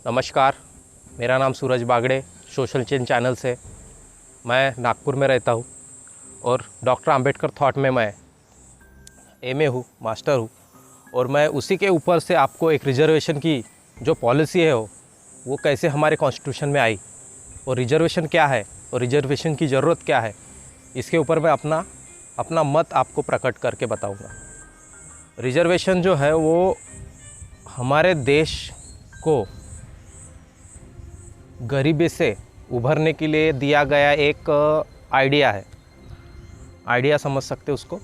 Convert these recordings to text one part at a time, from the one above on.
नमस्कार, मेरा नाम सूरज बागड़े, सोशल चेंज चैनल से। मैं नागपुर में रहता हूँ और डॉक्टर अंबेडकर थॉट में मैं एमए हूँ, मास्टर हूँ। और मैं उसी के ऊपर से आपको एक रिजर्वेशन की जो पॉलिसी है वो कैसे हमारे कॉन्स्टिट्यूशन में आई और रिजर्वेशन क्या है और रिजर्वेशन की ज़रूरत क्या है, इसके ऊपर मैं अपना मत आपको प्रकट करके बताऊँगा। रिजर्वेशन जो है वो हमारे देश को गरीबी से उभरने के लिए दिया गया एक आइडिया है। आइडिया समझ सकते उसको।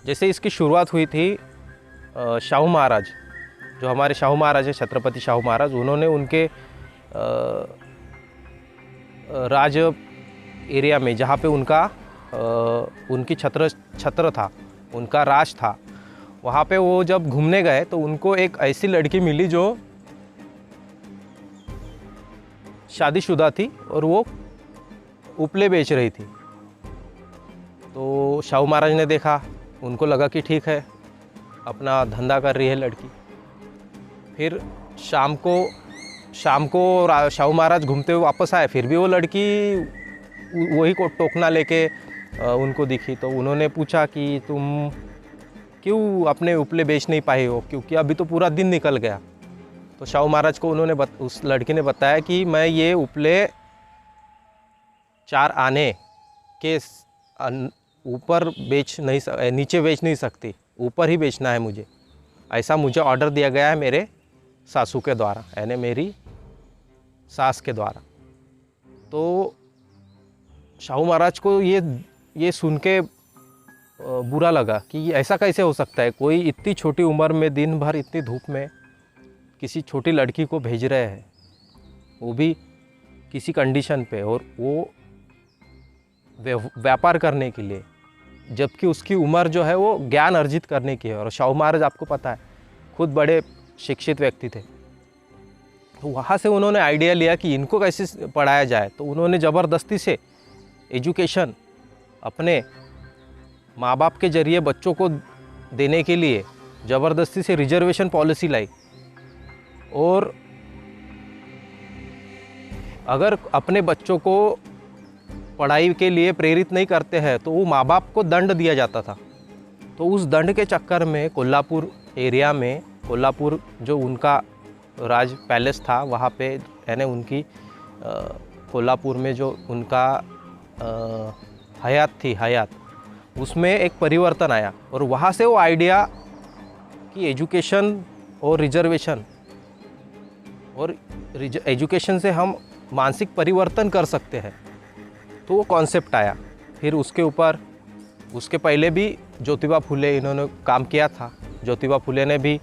जैसे इसकी शुरुआत हुई थी शाहू महाराज, जो हमारे शाहू महाराज है, छत्रपति शाहू महाराज, उन्होंने उनके राज एरिया में, जहाँ पे उनकी छत्र था, उनका राज था, वहाँ पे वो जब घूमने गए तो उनको एक ऐसी लड़की मिली जो शादीशुदा थी और वो उपले बेच रही थी। तो शाहू महाराज ने देखा, उनको लगा कि ठीक है, अपना धंधा कर रही है लड़की। फिर शाम को शाहू महाराज घूमते हुए वापस आए, फिर भी वो लड़की वही को टोकना लेके उनको दिखी। तो उन्होंने पूछा कि तुम क्यों अपने उपले बेच नहीं पाए हो, क्योंकि अभी तो पूरा दिन निकल गया। तो शाहू महाराज को उस लड़की ने बताया कि मैं ये उपले 4 आने के ऊपर नीचे बेच नहीं सकती, ऊपर ही बेचना है मुझे। ऐसा मुझे ऑर्डर दिया गया है मेरे सासू के द्वारा, यानी मेरी सास के द्वारा। तो शाहू महाराज को ये सुन के बुरा लगा कि ऐसा कैसे हो सकता है, कोई इतनी छोटी उम्र में दिन भर इतनी धूप में किसी छोटी लड़की को भेज रहे हैं, वो भी किसी कंडीशन पे, और वो व्यापार करने के लिए, जबकि उसकी उम्र जो है वो ज्ञान अर्जित करने की है। और शाहू महाराज आपको पता है खुद बड़े शिक्षित व्यक्ति थे। तो वहाँ से उन्होंने आइडिया लिया कि इनको कैसे पढ़ाया जाए। तो उन्होंने ज़बरदस्ती से एजुकेशन अपने माँ बाप के ज़रिए बच्चों को देने के लिए ज़बरदस्ती से रिजर्वेशन पॉलिसी लाई। और अगर अपने बच्चों को पढ़ाई के लिए प्रेरित नहीं करते हैं तो वो माँ बाप को दंड दिया जाता था। तो उस दंड के चक्कर में कोल्हापुर एरिया में, कोल्हापुर जो उनका राज पैलेस था वहाँ पे, यानी उनकी कोल्हापुर में जो उनका हयात, उसमें एक परिवर्तन आया। और वहाँ से वो आइडिया कि एजुकेशन और रिजर्वेशन और एजुकेशन से हम मानसिक परिवर्तन कर सकते हैं, तो वो कॉन्सेप्ट आया। फिर उसके पहले भी ज्योतिबा फुले इन्होंने काम किया था। ज्योतिबा फुले ने भी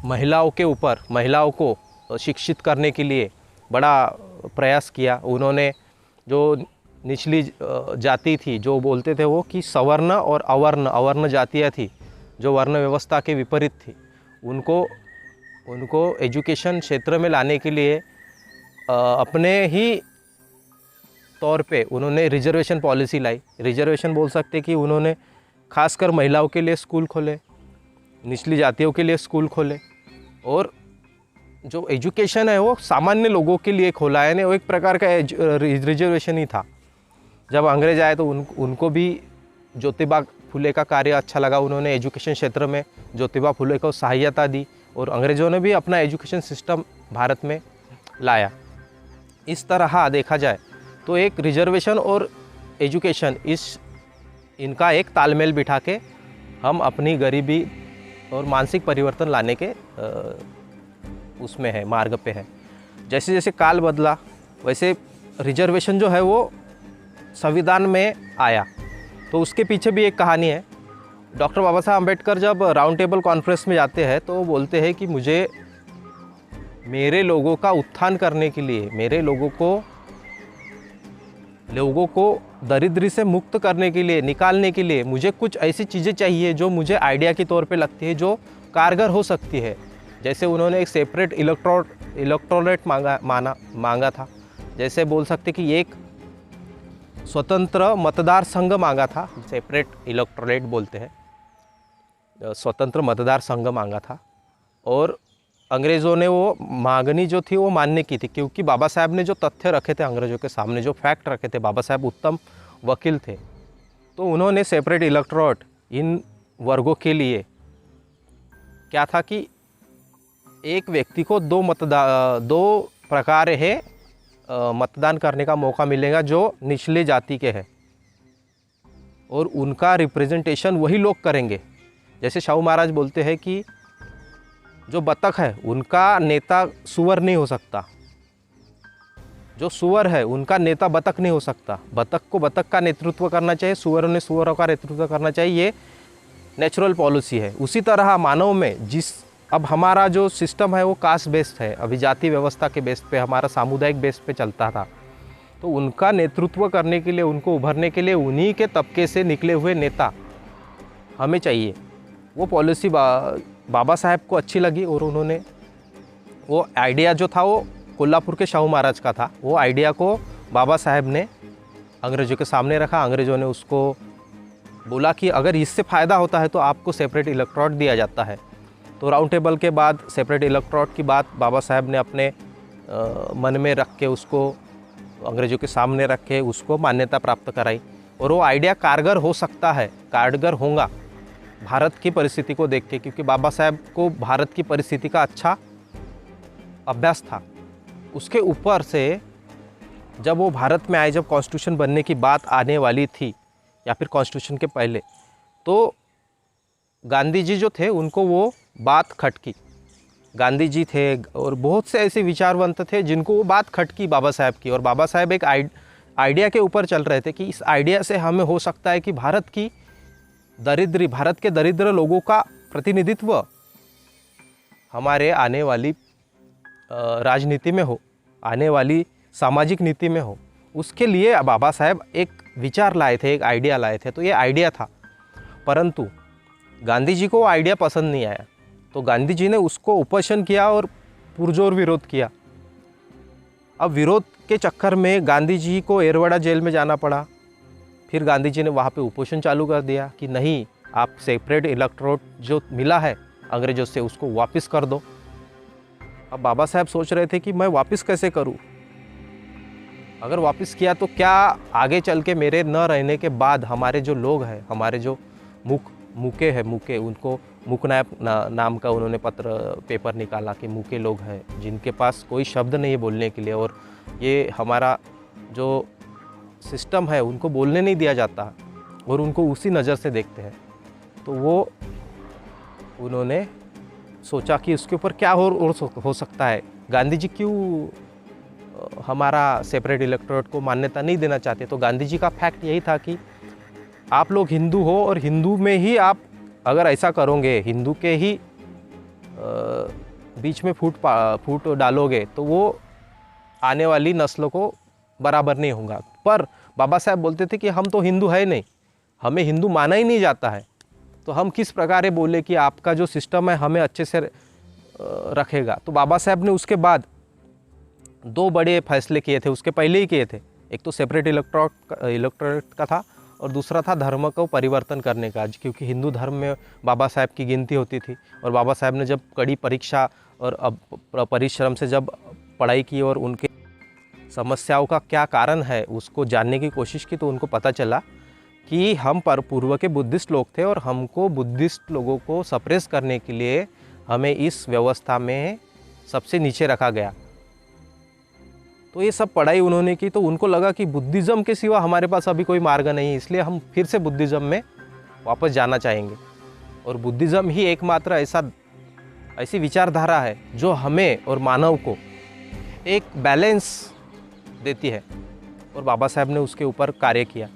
महिलाओं को शिक्षित करने के लिए बड़ा प्रयास किया। उन्होंने जो निचली जाति थी, जो बोलते थे वो कि सवर्ण और अवर्ण जातियाँ थी, जो वर्ण व्यवस्था के विपरीत थी, उनको एजुकेशन क्षेत्र में लाने के लिए अपने ही तौर पे उन्होंने रिजर्वेशन पॉलिसी लाई। रिजर्वेशन बोल सकते कि उन्होंने खासकर महिलाओं के लिए स्कूल खोले, निचली जातियों के लिए स्कूल खोले, और जो एजुकेशन है वो सामान्य लोगों के लिए खोला है। वो एक प्रकार का रिजर्वेशन ही था। जब अंग्रेज आए तो उनको भी ज्योतिबा फुले का कार्य अच्छा लगा। उन्होंने एजुकेशन क्षेत्र में ज्योतिबा फुले को सहायता दी और अंग्रेज़ों ने भी अपना एजुकेशन सिस्टम भारत में लाया। इस तरह देखा जाए तो एक रिजर्वेशन और एजुकेशन, इनका एक तालमेल बिठा के हम अपनी गरीबी और मानसिक परिवर्तन लाने के उसमें है, मार्ग पे है। जैसे जैसे काल बदला वैसे रिजर्वेशन जो है वो संविधान में आया। तो उसके पीछे भी एक कहानी है। डॉक्टर बाबा साहब अम्बेडकर जब राउंड टेबल कॉन्फ्रेंस में जाते हैं तो वो बोलते हैं कि मुझे मेरे लोगों का उत्थान करने के लिए, मेरे लोगों को दरिद्री से मुक्त करने के लिए, निकालने के लिए मुझे कुछ ऐसी चीज़ें चाहिए जो मुझे आइडिया के तौर पे लगती है, जो कारगर हो सकती है। जैसे उन्होंने एक सेपरेट इलेक्टोरेट मांगा था। जैसे बोल सकते कि एक स्वतंत्र मतदार संघ मांगा था, सेपरेट इलेक्टोरेट बोलते हैं, स्वतंत्र मतदार संघ मांगा था। और अंग्रेज़ों ने वो मांगनी जो थी वो मानने की थी, क्योंकि बाबा साहब ने जो तथ्य रखे थे अंग्रेज़ों के सामने, जो फैक्ट रखे थे, बाबा साहब उत्तम वकील थे, तो उन्होंने सेपरेट इलेक्टोरेट इन वर्गों के लिए क्या था कि एक व्यक्ति को दो प्रकार है मतदान करने का मौका मिलेगा जो निचले जाति के हैं, और उनका रिप्रेजेंटेशन वही लोग करेंगे। जैसे शाहू महाराज बोलते हैं कि जो बतख है उनका नेता सुअर नहीं हो सकता, जो सुअर है उनका नेता बतख नहीं हो सकता, बतख को बतख का नेतृत्व करना चाहिए, सुअर ने सुअरों का नेतृत्व करना चाहिए, ये नेचुरल पॉलिसी है। उसी तरह मानव में अब हमारा जो सिस्टम है वो कास्ट बेस्ड है, अभी जाति व्यवस्था के बेस पे, हमारा सामुदायिक बेस पे चलता था, तो उनका नेतृत्व करने के लिए, उनको उभरने के लिए उन्हीं के तबके से निकले हुए नेता हमें चाहिए। वो पॉलिसी बाबा साहब को अच्छी लगी और उन्होंने वो आइडिया जो था वो कोल्हापुर के शाहू महाराज का था, वो आइडिया को बाबा साहब ने अंग्रेज़ों के सामने रखा। अंग्रेज़ों ने उसको बोला कि अगर इससे फ़ायदा होता है तो आपको सेपरेट इलेक्टोरेट दिया जाता है। तो राउंड टेबल के बाद सेपरेट इलेक्टोरेट की बात बाबा साहब ने अपने मन में रख के उसको अंग्रेज़ों के सामने रख के उसको मान्यता प्राप्त कराई, और वो आइडिया कारगर हो सकता है, कारगर होगा भारत की परिस्थिति को देख के, क्योंकि बाबा साहब को भारत की परिस्थिति का अच्छा अभ्यास था। उसके ऊपर से जब वो भारत में आए, जब कॉन्स्टिट्यूशन बनने की बात आने वाली थी या फिर कॉन्स्टिट्यूशन के पहले, तो गांधी जी जो थे उनको वो बात खटकी। गांधी जी थे और बहुत से ऐसे विचारवंत थे जिनको वो बात खटकी बाबा साहब की, और बाबा साहब एक आइडिया के ऊपर चल रहे थे कि इस आइडिया से हमें हो सकता है कि भारत के दरिद्र लोगों का प्रतिनिधित्व हमारे आने वाली राजनीति में हो, आने वाली सामाजिक नीति में हो। उसके लिए बाबा साहब एक विचार लाए थे, एक आइडिया लाए थे। तो ये आइडिया था, परंतु गांधी जी को वो आइडिया पसंद नहीं आया, तो गांधी जी ने उसको उपोषण किया और पुरजोर विरोध किया। अब विरोध के चक्कर में गांधी जी को एरवाड़ा जेल में जाना पड़ा। फिर गांधी जी ने वहाँ पे उपोषण चालू कर दिया कि नहीं, आप सेपरेट इलेक्टोरेट जो मिला है अंग्रेज़ों से उसको वापस कर दो। अब बाबा साहब सोच रहे थे कि मैं वापस कैसे करूँ, अगर वापस किया तो क्या आगे चल के मेरे न रहने के बाद हमारे जो लोग हैं, हमारे जो मूके उनको मूकनायक नाम का उन्होंने पेपर निकाला कि मूके लोग हैं जिनके पास कोई शब्द नहीं है बोलने के लिए, और ये हमारा जो सिस्टम है उनको बोलने नहीं दिया जाता और उनको उसी नज़र से देखते हैं। तो वो उन्होंने सोचा कि उसके ऊपर क्या हो सकता है, गांधी जी क्यों हमारा सेपरेट इलेक्टोरेट को मान्यता नहीं देना चाहते। तो गांधी जी का फैक्ट यही था कि आप लोग हिंदू हो और हिंदू में ही आप अगर ऐसा करोगे, हिंदू के ही बीच में फूट डालोगे तो वो आने वाली नस्लों को बराबर नहीं होगा। पर बाबा साहब बोलते थे कि हम तो हिंदू है नहीं, हमें हिंदू माना ही नहीं जाता है, तो हम किस प्रकार बोले कि आपका जो सिस्टम है हमें अच्छे से रखेगा। तो बाबा साहब ने उसके बाद दो बड़े फैसले किए थे, उसके पहले ही किए थे। एक तो सेपरेट इलेक्टोरेट का था और दूसरा था धर्म को परिवर्तन करने का, क्योंकि हिंदू धर्म में बाबा साहब की गिनती होती थी। और बाबा साहब ने जब कड़ी परीक्षा और परिश्रम से जब पढ़ाई की और उनके समस्याओं का क्या कारण है उसको जानने की कोशिश की, तो उनको पता चला कि हम पूर्व के बुद्धिस्ट लोग थे और हमको बुद्धिस्ट लोगों को सप्रेस करने के लिए हमें इस व्यवस्था में सबसे नीचे रखा गया। तो ये सब पढ़ाई उन्होंने की, तो उनको लगा कि बुद्धिज़्म के सिवा हमारे पास अभी कोई मार्ग नहीं है, इसलिए हम फिर से बुद्धिज़्म में वापस जाना चाहेंगे। और बुद्धिज़्म ही एकमात्र ऐसी विचारधारा है जो हमें और मानव को एक बैलेंस देती है, और बाबा साहब ने उसके ऊपर कार्य किया।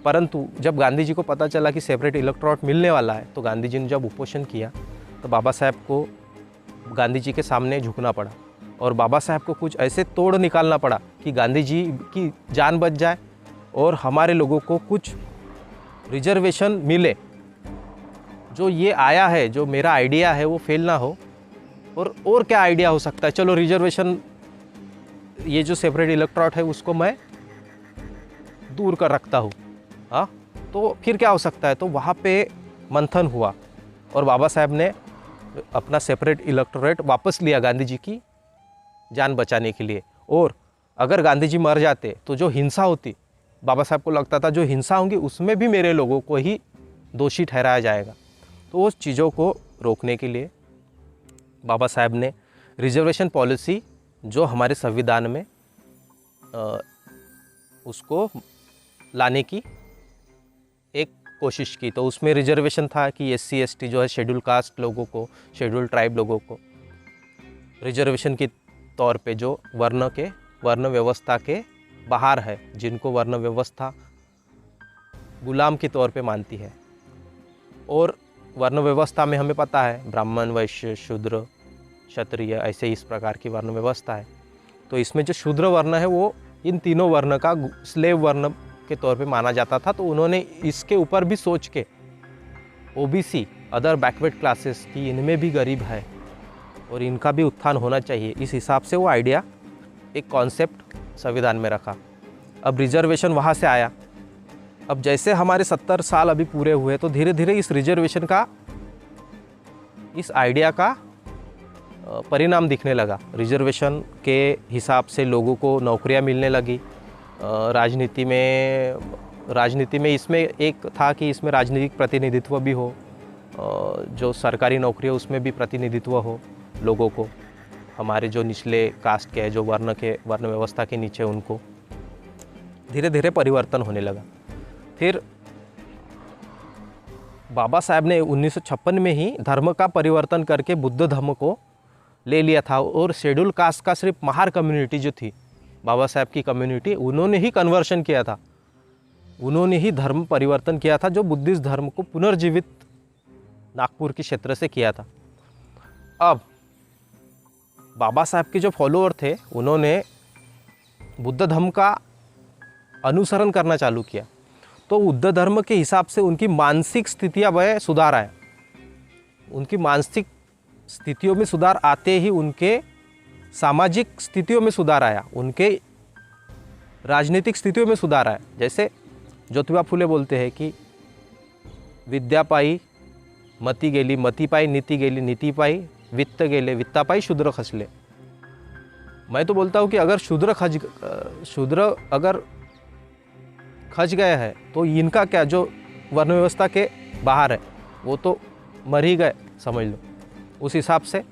परंतु जब गांधी जी को पता चला कि सेपरेट इलेक्टोरेट मिलने वाला है, तो गांधी जी ने जब उपोषण किया तो बाबा साहब को गांधी जी के सामने झुकना पड़ा, और बाबा साहब को कुछ ऐसे तोड़ निकालना पड़ा कि गांधी जी की जान बच जाए और हमारे लोगों को कुछ रिजर्वेशन मिले। जो ये आया है, जो मेरा आइडिया है वो फेल ना हो। और क्या आइडिया हो सकता है, चलो रिजर्वेशन, ये जो सेपरेट इलेक्टोरेट है उसको मैं दूर कर रखता हूँ, हाँ, तो फिर क्या हो सकता है। तो वहाँ पे मंथन हुआ और बाबा साहब ने अपना सेपरेट इलेक्टोरेट वापस लिया गांधी जी की जान बचाने के लिए। और अगर गांधी जी मर जाते तो जो हिंसा होती, बाबा साहब को लगता था जो हिंसा होंगी उसमें भी मेरे लोगों को ही दोषी ठहराया जाएगा। तो उस चीज़ों को रोकने के लिए बाबा साहब ने रिजर्वेशन पॉलिसी जो हमारे संविधान में उसको लाने की एक कोशिश की। तो उसमें रिजर्वेशन था कि SC ST जो है शेड्यूल कास्ट लोगों को, शेड्यूल ट्राइब लोगों को रिजर्वेशन के तौर पे जो वर्ण व्यवस्था के बाहर है, जिनको वर्ण व्यवस्था गुलाम के तौर पे मानती है। और वर्ण व्यवस्था में हमें पता है ब्राह्मण, वैश्य, शूद्र, क्षत्रिय, ऐसे इस प्रकार की वर्ण व्यवस्था है। तो इसमें जो शूद्र वर्ण है वो इन तीनों वर्ण का स्लेव वर्ण के तौर पे माना जाता था। तो उन्होंने इसके ऊपर भी सोच के OBC, अदर बैकवर्ड क्लासेस की, इनमें भी गरीब है और इनका भी उत्थान होना चाहिए, इस हिसाब से वो आइडिया, एक कॉन्सेप्ट संविधान में रखा। अब रिजर्वेशन वहाँ से आया। अब जैसे हमारे 70 साल अभी पूरे हुए तो धीरे धीरे इस रिजर्वेशन का, इस आइडिया का परिणाम दिखने लगा। रिजर्वेशन के हिसाब से लोगों को नौकरियां मिलने लगी। राजनीति में इसमें एक था कि इसमें राजनीतिक प्रतिनिधित्व भी हो, जो सरकारी नौकरी है उसमें भी प्रतिनिधित्व हो लोगों को, हमारे जो निचले कास्ट के, जो वर्ण व्यवस्था के नीचे, उनको धीरे धीरे परिवर्तन होने लगा। फिर बाबा साहब ने 1956 में ही धर्म का परिवर्तन करके बुद्ध धर्म को ले लिया था। और शेड्यूल कास्ट का सिर्फ महार कम्युनिटी जो थी, बाबा साहब की कम्युनिटी, उन्होंने ही कन्वर्शन किया था, उन्होंने ही धर्म परिवर्तन किया था, जो बुद्धिस्ट धर्म को पुनर्जीवित नागपुर के क्षेत्र से किया था। अब बाबा साहब के जो फॉलोअर थे उन्होंने बुद्ध धर्म का अनुसरण करना चालू किया। तो बुद्ध धर्म के हिसाब से उनकी मानसिक स्थितियां वह सुधार आया। उनकी मानसिक स्थितियों में सुधार आते ही उनके सामाजिक स्थितियों में सुधार आया, उनके राजनीतिक स्थितियों में सुधार आया। जैसे ज्योतिबा फुले बोलते हैं कि विद्या पायी मती गेली, मती पायी नीति गेली, नीति पायी वित्त गेले, वित्ता पायी शूद्र खचले। मैं तो बोलता हूँ कि अगर शूद्र अगर खच गए हैं तो इनका क्या, जो वर्ण व्यवस्था के बाहर है वो तो मर ही गए समझ लो। उस हिसाब से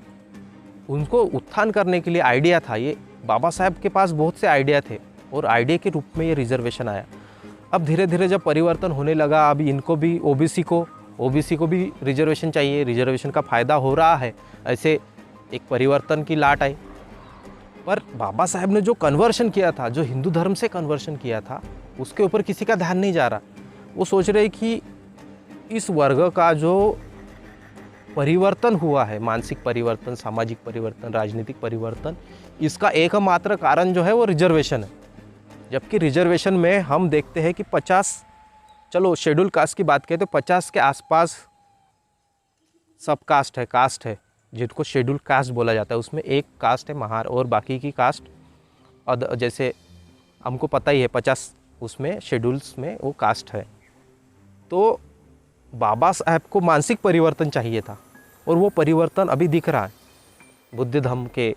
उनको उत्थान करने के लिए आइडिया था। ये बाबा साहब के पास बहुत से आइडिया थे और आइडिया के रूप में ये रिजर्वेशन आया। अब धीरे धीरे जब परिवर्तन होने लगा, अभी इनको भी ओबीसी को भी रिजर्वेशन चाहिए, रिजर्वेशन का फ़ायदा हो रहा है, ऐसे एक परिवर्तन की लाट आई। पर बाबा साहब ने जो कन्वर्शन किया था, जो हिंदू धर्म से कन्वर्शन किया था, उसके ऊपर किसी का ध्यान नहीं जा रहा। वो सोच रहे कि इस वर्ग का जो परिवर्तन हुआ है, मानसिक परिवर्तन, सामाजिक परिवर्तन, राजनीतिक परिवर्तन, इसका एकमात्र कारण जो है वो रिजर्वेशन है। जबकि रिजर्वेशन में हम देखते हैं कि 50, चलो शेड्यूल कास्ट की बात करें तो 50 के आसपास सब कास्ट है जिनको शेड्यूल कास्ट बोला जाता है। उसमें एक कास्ट है महार और बाकी की कास्ट जैसे हमको पता ही है 50 उसमें शेड्यूल्स में वो कास्ट है। तो बाबा साहब को मानसिक परिवर्तन चाहिए था और वो परिवर्तन अभी दिख रहा है बुद्ध धर्म के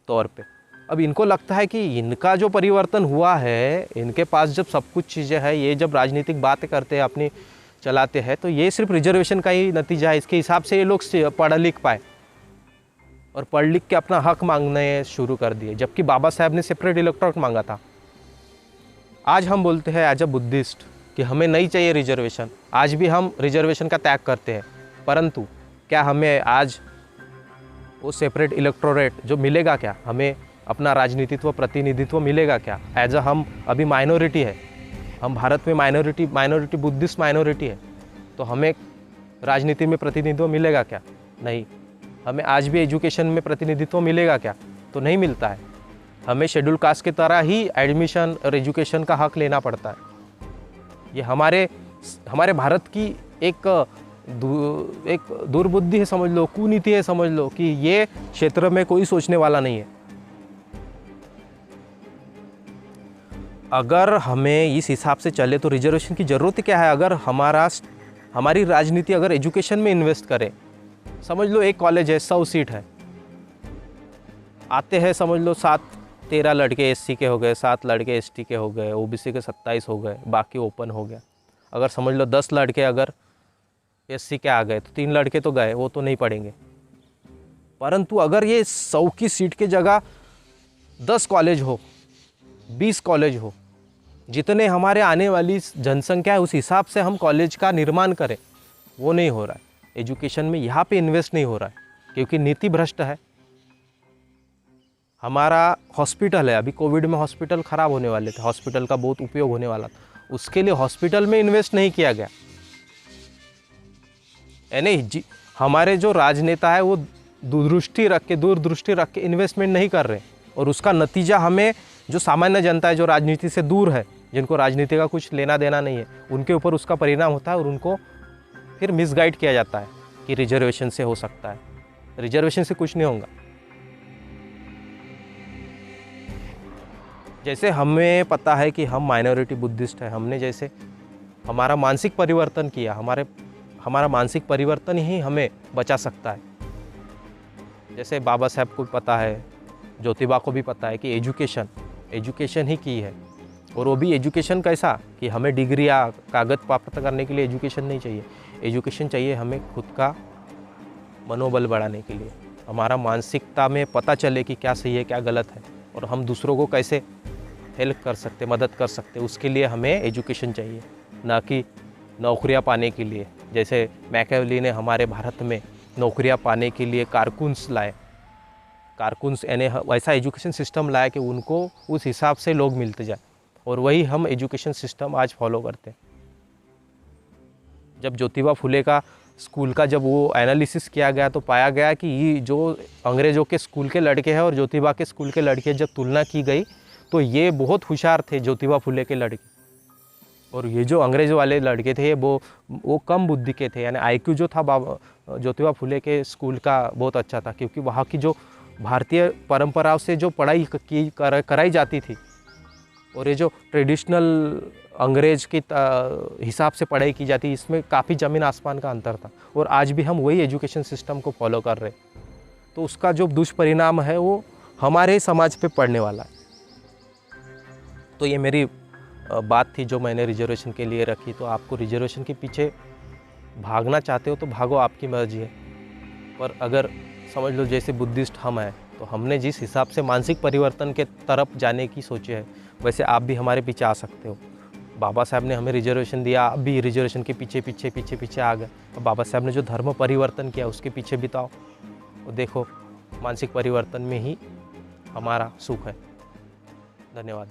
तौर पे। अब इनको लगता है कि इनका जो परिवर्तन हुआ है, इनके पास जब सब कुछ चीज़ें हैं, ये जब राजनीतिक बातें करते हैं, अपनी चलाते हैं, तो ये सिर्फ रिजर्वेशन का ही नतीजा है। इसके हिसाब से ये लोग पढ़ लिख पाए और पढ़ लिख के अपना हक मांगने शुरू कर दिए। जबकि बाबा साहब ने सेपरेट इलेक्टोरेट मांगा था। आज हम बोलते हैं एज अ बुद्धिस्ट कि हमें नहीं चाहिए रिजर्वेशन, आज भी हम रिजर्वेशन का त्याग करते हैं, परंतु क्या हमें आज वो सेपरेट इलेक्टोरेट जो मिलेगा, क्या हमें अपना राजनीतित्व प्रतिनिधित्व मिलेगा क्या? एज अ हम अभी माइनॉरिटी है, हम भारत में माइनॉरिटी बुद्धिस्ट माइनॉरिटी है, तो हमें राजनीति में प्रतिनिधित्व मिलेगा क्या? नहीं। हमें आज भी एजुकेशन में प्रतिनिधित्व मिलेगा क्या? तो नहीं मिलता है। हमें शेड्यूल कास्ट की तरह ही एडमिशन और एजुकेशन का हक लेना पड़ता है। ये हमारे भारत की एक दुर्बुद्धि है समझ लो, कुनीति है समझ लो, कि ये क्षेत्र में कोई सोचने वाला नहीं है। अगर हमें इस हिसाब से चले तो रिजर्वेशन की ज़रूरत क्या है? अगर हमारी राजनीति अगर एजुकेशन में इन्वेस्ट करे समझ लो एक कॉलेज है, 100 सीट है, आते हैं समझ लो 13 लड़के एससी के हो गए, 7 लड़के एसटी के हो गए, ओबीसी के 27 हो गए, बाकी ओपन हो गया। अगर समझ लो 10 लड़के अगर एससी के आ गए तो 3 लड़के तो गए, वो तो नहीं पढ़ेंगे। परंतु अगर ये 100 की सीट की जगह 10 कॉलेज हो, 20 कॉलेज हो, जितने हमारे आने वाली जनसंख्या है उस हिसाब से हम कॉलेज का निर्माण करें, वो नहीं हो रहा है। एजुकेशन में यहाँ पे इन्वेस्ट नहीं हो रहा है क्योंकि नीति भ्रष्ट है। हमारा हॉस्पिटल है, अभी कोविड में हॉस्पिटल ख़राब होने वाले थे, हॉस्पिटल का बहुत उपयोग होने वाला था, उसके लिए हॉस्पिटल में इन्वेस्ट नहीं किया गया। यानी हमारे जो राजनेता है वो दूरदृष्टि रख के इन्वेस्टमेंट नहीं कर रहे, और उसका नतीजा हमें जो सामान्य जनता है, जो राजनीति से दूर है, जिनको राजनीति का कुछ लेना देना नहीं है, उनके ऊपर उसका परिणाम होता है और उनको फिर मिसगाइड किया जाता है कि रिजर्वेशन से हो सकता है। रिजर्वेशन से कुछ नहीं होगा। जैसे हमें पता है कि हम माइनॉरिटी बुद्धिस्ट है, हमने जैसे हमारा मानसिक परिवर्तन किया, हमारा मानसिक परिवर्तन ही हमें बचा सकता है। जैसे बाबा साहब को पता है, ज्योतिबा को भी पता है कि एजुकेशन ही की है, और वो भी एजुकेशन कैसा कि हमें डिग्री या कागज़ प्राप्त करने के लिए एजुकेशन नहीं चाहिए। एजुकेशन चाहिए हमें खुद का मनोबल बढ़ाने के लिए, हमारा मानसिकता में पता चले कि क्या सही है क्या गलत है, और हम दूसरों को कैसे हेल्प कर सकते, मदद कर सकते, उसके लिए हमें एजुकेशन चाहिए, ना कि नौकरियां पाने के लिए। जैसे मैकियावेली ने हमारे भारत में नौकरियां पाने के लिए कारकुन्स लाए, कारकुन्स यानी वैसा एजुकेशन सिस्टम लाया कि उनको उस हिसाब से लोग मिलते जाए, और वही हम एजुकेशन सिस्टम आज फॉलो करते हैं। जब ज्योतिबा फुले का स्कूल का जब वो एनालिसिस किया गया तो पाया गया कि ये जो अंग्रेज़ों के स्कूल के लड़के हैं और ज्योतिबा के स्कूल के लड़के जब तुलना की गई तो ये बहुत होशियार थे ज्योतिबा फुले के लड़के, और ये जो अंग्रेज़ वाले लड़के थे वो कम बुद्धि के थे। यानी आईक्यू जो था ज्योतिबा फुले के स्कूल का बहुत अच्छा था, क्योंकि वहाँ की जो भारतीय परंपराओं से जो पढ़ाई कराई जाती थी, और ये जो ट्रेडिशनल अंग्रेज के हिसाब से पढ़ाई की जाती, इसमें काफ़ी ज़मीन आसमान का अंतर था, और आज भी हम वही एजुकेशन सिस्टम को फॉलो कर रहे हैं। तो उसका जो दुष्परिणाम है वो हमारे समाज पे पड़ने वाला है। तो ये मेरी बात थी जो मैंने रिजर्वेशन के लिए रखी। तो आपको रिजर्वेशन के पीछे भागना चाहते हो तो भागो, आपकी मर्जी है, पर अगर समझ लो जैसे बुद्धिस्ट हम हैं तो हमने जिस हिसाब से मानसिक परिवर्तन के तरफ जाने की सोची है, वैसे आप भी हमारे पीछे आ सकते हो। बाबा साहब ने हमें रिजर्वेशन दिया, आप भी रिजर्वेशन के पीछे आ गए। अब बाबा साहब ने जो धर्म परिवर्तन किया उसके पीछे बिताओ, और देखो मानसिक परिवर्तन में ही हमारा सुख है। धन्यवाद।